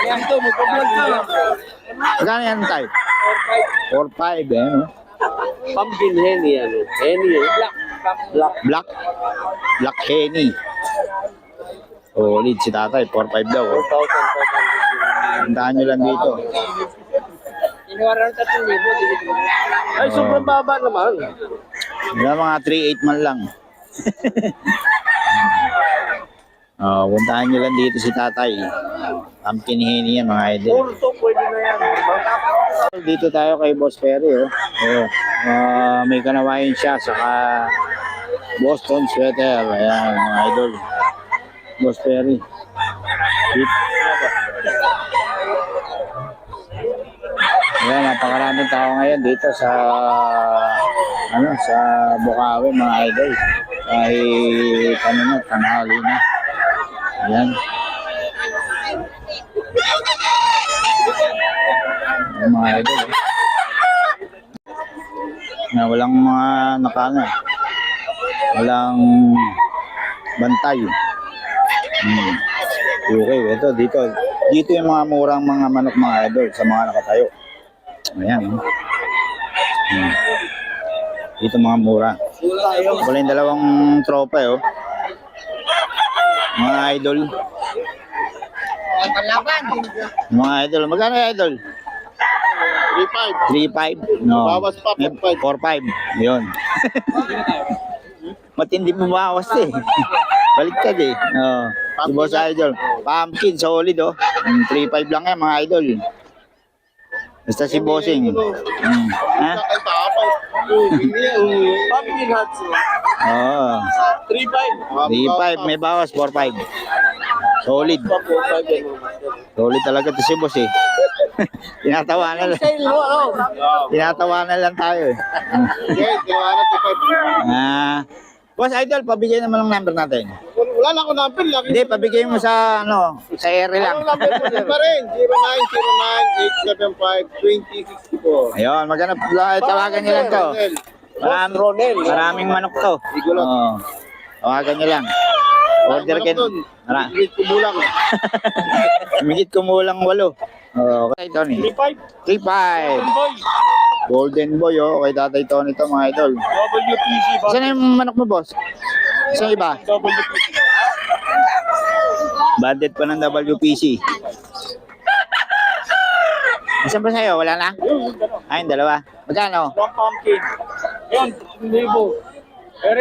Ito, magpa-vlog na. Magkano yan tayo? 4-5 eh, no? Pumpkin Henny, ano? Henny, black. Black Henny. Oh, lead si tatay, 4-5 daw. Oh. 4,500. Tandaan nyo lang dito. Iniwaran 3,000. Ay, sobrang baba naman. Yung mga 3-8 man lang. Oh, puntahan nyo lang dito si tatay. Pumpkin Henny yan, mga idol. Puro pwede na yan. Dito tayo kay Boss Perry, oh. Oh, may kanawain siya, saka Boston sweater. Ayan, mga idol. Boss Perry. Ayan, napakaraming tao ngayon dito sa sa Bukawi, mga idol. Kahit tanghali na. Ayan. Ayan, mga idol. Na walang mga walang bantay. Okay, dito yung mga murang mga manok, mga idol, sa mga nakatayo. Ayan. Dito mga mura. Wala yung dalawang tropa, oh. Mga idol. Mga idol. Magkano yung idol? 3.5. No. Bawas pa, 4.5. Yun. Matindi bumawas eh. Baliktad eh. Oh. Si Boss Idol. Pumpkin, solid oh. 3.5 lang yan, mga idol. Basta si Bossing. Ha? Pumpkin hats. Oo. 3,500. 3.5. May bawas, 4.5. Solid. Solid talaga to si Boss eh. Tinatawanan lang. Tinatawanan lang tayo eh. Okay, tiwaran ko 5. Boss Idol, pabigay naman ng number natin. Wala na ako number lang. Hindi, pabigay mo sa sa area lang. Ang number ko pa rin, 0909-875-2064. Ayun, maghanap lang, tawagan niyo lang to. Maraming manok to. Oo. Tawagan niyo lang. Order kayo. Higit kumulang. Higit kumulang 8. Okay, Tony. 3,500. 3.5. Golden Boy, oh. Kay Tatay Tony to, mga idol. WPC ba? Saan yung manok mo, boss? Saan iba? WPC. Bandit pa ng WPC. Saan ba sa'yo? Wala na? Ay, yung dalawa. Magkano? One pumpkin. Yun, 1,000. Pero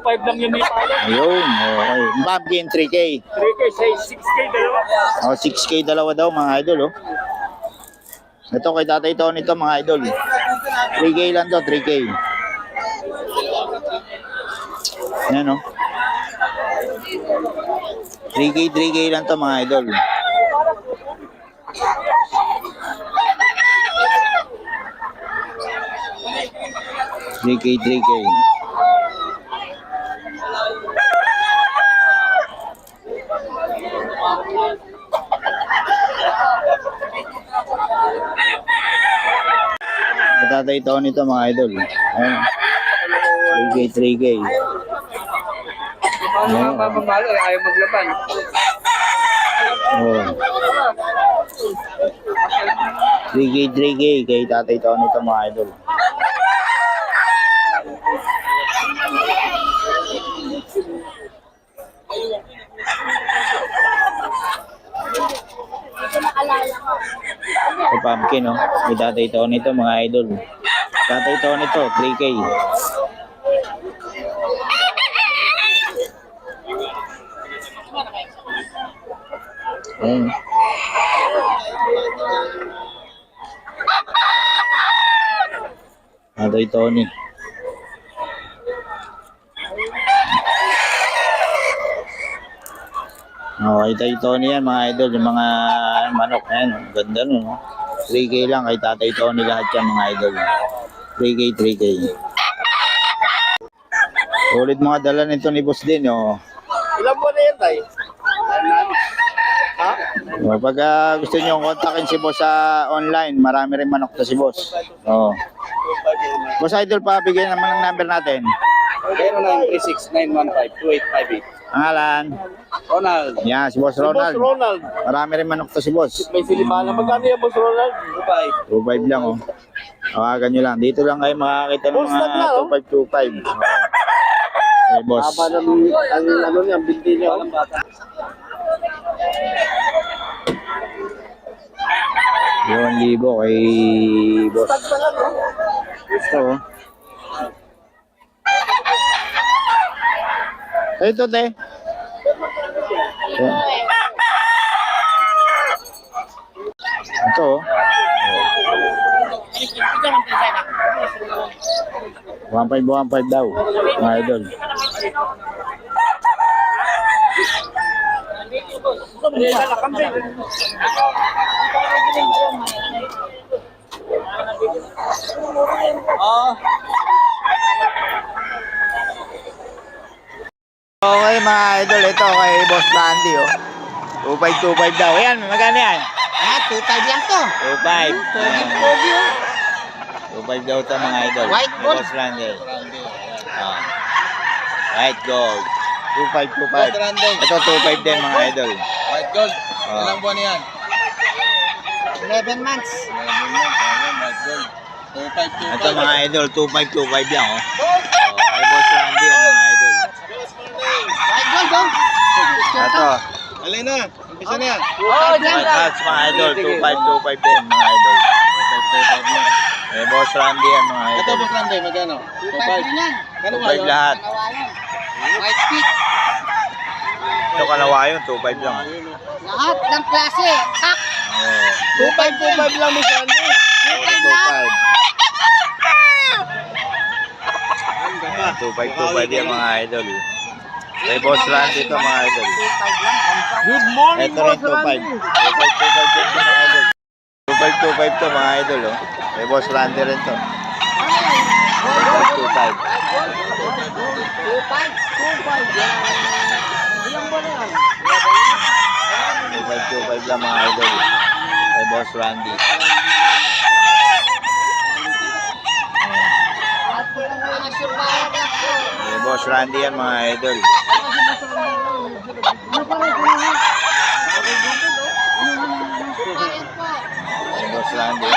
2,500 lang yun may pala. Ayun, okay. Yung pumpkin, 3K. 3K, say 6K dalawa. Oh, 6K dalawa daw, mga idol, oh. Ito kay Tatay Tony to, mga idol. 3K lang to, 3K. Ayan, oh. 3K lang to, mga idol. Three K. Tatay Tony to, mga idol. Ayan. 3K. Mga mamamalo, ayaw maglaban. Oh. 3K kay Tatay Tony to, mga idol. Ito pumpkin, no? May Tatay Tony to, mga idol. Tatay Tony to, 3K. Ayan. Tatay Tony. Okay, Tatay Tony yan, mga idol. Yung mga manok na yan. Ganda nun, no? 3K lang kay Tatay Tony lahat yan, mga idol. 3K. Ulit mga dala nito ni Boss din, oh. Ilan po na yan, tay? Ha? Oh, pag gusto niyo kontakin si Boss sa online, marami rin manok to si Boss. Oh. Boss Idol, pa bigyan naman ng number natin. 0936-915-2858. Pangalan. Ronald. Yan, si Boss Ronald. Ronald. Marami rin manok to si Boss. May silimalan. Magkano yan, Boss Ronald? 2.5 lang, oh. Tawagan nyo lang. Dito lang kayo makakita ng Full stop na, oh. mga 2525. Okay, Boss. Haba ng ano niya, binti niya. 2,000 kay Boss. Ito, oh. Ito, te. Ito, oh. 1.5 daw, mga idol. Okay mga idol, ito kay Boss Randy, oh. 2.5 daw. Ayan, magkano yan? 2.5 lang to. 2.5 daw ito mga idol. White gold. Boss Randy. Ah. White gold. 2.5. Ito 2.5 din mga idol. White gold. Ah. Ilang buwan yan? 11 months. White gold. 2.5. Ito mga idol, 2.5 lang, oh. Kay Boss Randy ang mga idol. White gold, oh. Ito, Alin na? Umpisa na yan. Oh, dyan White lang. hats mga idol, 2.5 din mga idol. Kay Boss Randy ang mga Ito, idol. Boss Randy, magkano? 2.5 din yan. 2.5 lahat. Kanawayan. White peak. Ito kalawayon, 2.5 lang. Lahat ng klase. Kak. Oh. 2.5 lang, Boss Randy. 2.5 yan mga idol. Kay Boss Randy ito mga idol. 2.5 lang. Good morning, Ito rin 2.5. 2.5 din ito mga idol. 2.5 to mga idol, oh. Kay Boss Randy rin to. 2.5. 2.5 lang mga idol. Kay Boss Randy. Kay Boss Randy yan mga idol. Kay Boss Randy.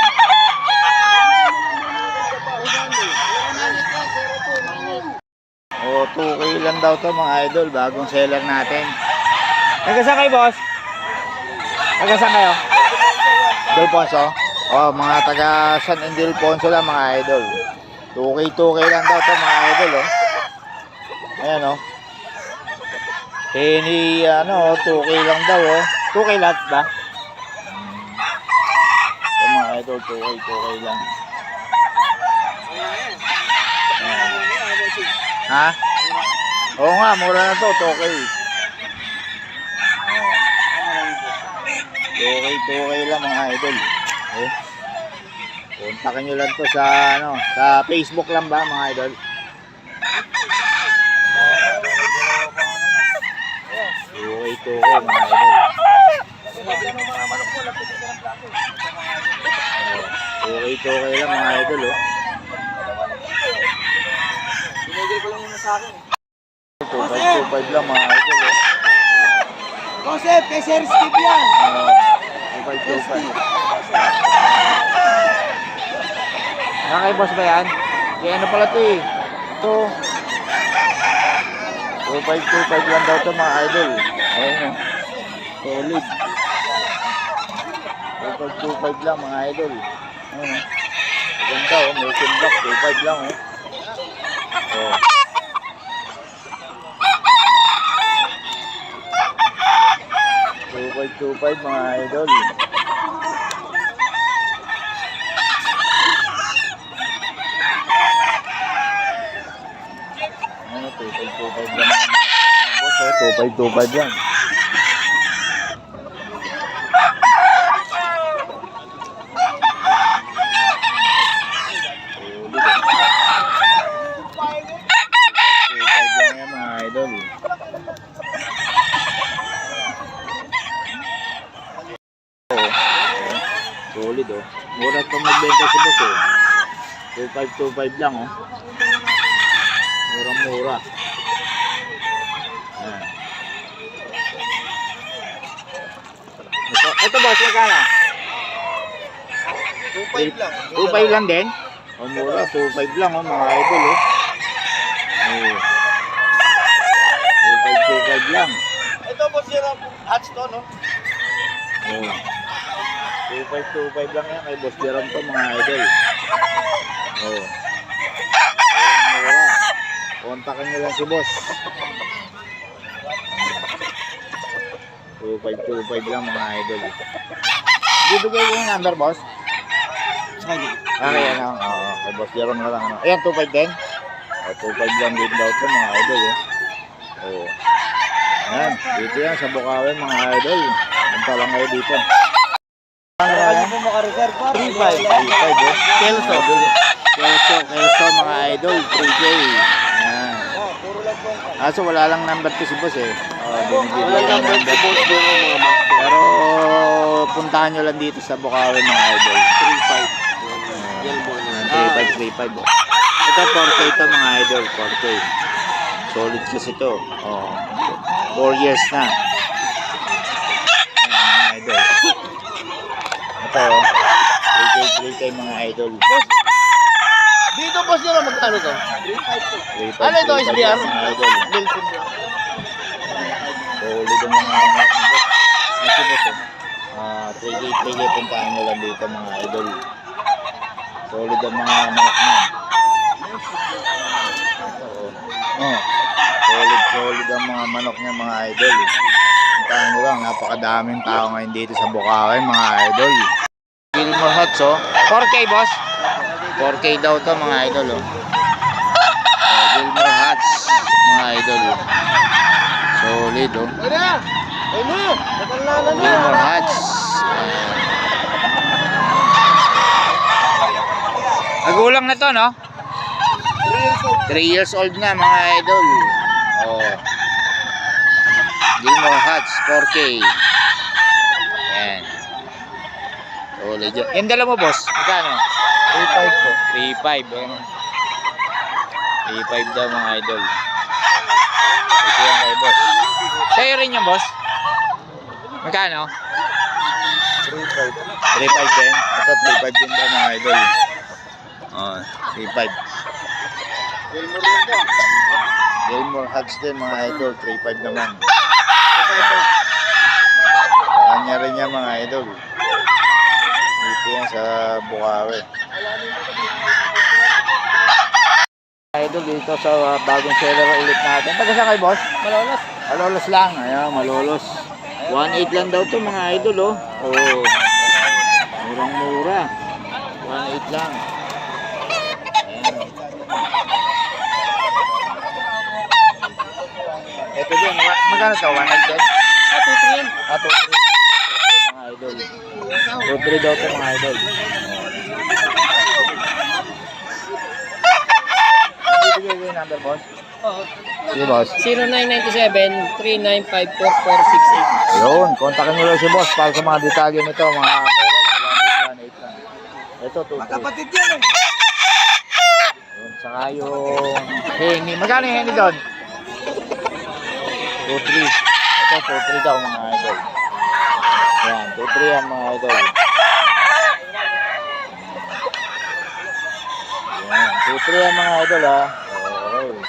O, 2K lang daw to mga idol. Bagong seller natin. Nagasan kayo, boss? Nagasan kayo? Delfonso? O, mga taga San Ildefonso lang mga idol. 2K lang daw to mga idol, oh. Ayan, oh. Any, ano, 2K lang daw, oh. 2K lahat ba? Ito mga idol, 2K lang. Ayan. Ha? Oo nga, mura na to, 2K. Oh. 2K lang mga idol. Oh. Kontakin nyo lang to sa, ano, sa Facebook lang ba mga idol? Okay mga idol. Okay lang mga idol, oh. Binigay ko lang yun sa akin. 2.5 lang mga idol, oh. Joseph, kay Sir Skip yan. 2.5. Kay boss ba yan? Kaya ano pala ito eh. Ito. 2.5 lang daw ito mga idol. Ayun o. Solid. 2.5 lang mga idol. Ayun o. Ganda o. Motion block. 2.5 lang o. Oh. $2.5 mga idol. Ano, 2.5 lang. Boss, 2.5 lang. Solid, oh. Mura itong magbenta si boss, oh. 2.5 lang, oh. Murang-mura. Ayan. Ito boss, magkano? 2.5 lang. 2.5 lang din? Oh, mura. 2.5 lang, oh, mga idol, oh. Oh. 2.5 lang. Ito boss yung hats to, no? Oh. 2.5 lang yan. Kay Boss Jerome to, mga idol. Oh. Mura. Kontakin nyo lang si Boss. 2.5 lang, mga idol. Bibigay ko yung number, boss? Okay, ano? Oo, kay Boss Jerome na lang. Ano. Ayan, 2.5 din? Oh, 2.5 lang din daw ito, mga idol. Oh. Ayan, dito yan sa Bukawi, mga idol. Punta lang kayo dito. Ano ba yan? mo makareserve pa? 3.5. 3.5, eh. Kelso, mga idol. 3K. Ayan. Puro lang po. Kaso wala lang number to si boss eh. Binibigyan Wala ng number si boss doon mga master. Pero puntahan nyo lang dito sa Bukawi, mga idol. 3.5. Yan mo na. 3.5. Ito 4K ito, mga idol. 4K. Solid kasi ito. Oh. 4 years na. Ayan, mga idol. Ito, 3K mga idol. Dito boss nila magkano to? 3.5. Ano ito, SBR? Mga idol. Belson lang. Solid ang mga anak ng boss. Kasi boss eh. 3K puntahan nyo lang dito, mga idol. Solid ang mga anak niya. Oh. Solid ang mga manok niya, mga idol. Puntahan nyo lang, napakadaming tao ngayon dito sa Bukawi, mga idol. Gilmore Huts, oh. 4K, boss. 4K daw to, mga idol, oh. Gilmore Huts, mga idol. Solid, oh. Ano? Ano? Nakalala na. Gilmore Huts. Nagulang na to, no? 3 years old na, mga idol. Oh. Gilmore Huts, 4K. Yan. Solid yun. Yung dala mo, boss? Magkano? 3.5 po. 3.5. Yan. 3.5 daw, mga idol. Ito yan kay boss. Sa'yo rin yung boss? Magkano? 3.5. 3.5 din. Ito, 3.5 din daw, mga idol. Oh, 3.5. Gilmore lang po. Gilmore Huts din, mga idol. 3.5 naman. Kanya rin niya, mga idol. Dito yan sa Bukawi. Idol, dito sa bagong seller ulit natin. Taga saan kayo, boss? Malolos. Malolos lang. Ayan, Malolos. 1.8 lang daw to, mga idol, oh. Oh. Murang-mura. 1.8 lang. Ayan. Ito din, magkano to? 1.8 din? 2-3 yan. 2.3. Mga idol. 2.3 daw to, mga idol. Bibigay ko yung number, boss? Oo. Sige, boss. 0997-395-4468. Yun, kontakin nyo lang si boss para sa mga detalye nito, mga mura lang, 1.8 lang. Ito, 2.3. Magkapatid yan eh. Yun, saka yung henny. Magkano yung henny doon? 2.3. Ito, 2.3 daw, mga idol. Yan, 2.3 yan, mga idol. Yan, 2.3 yan, mga idol, ha. Okay.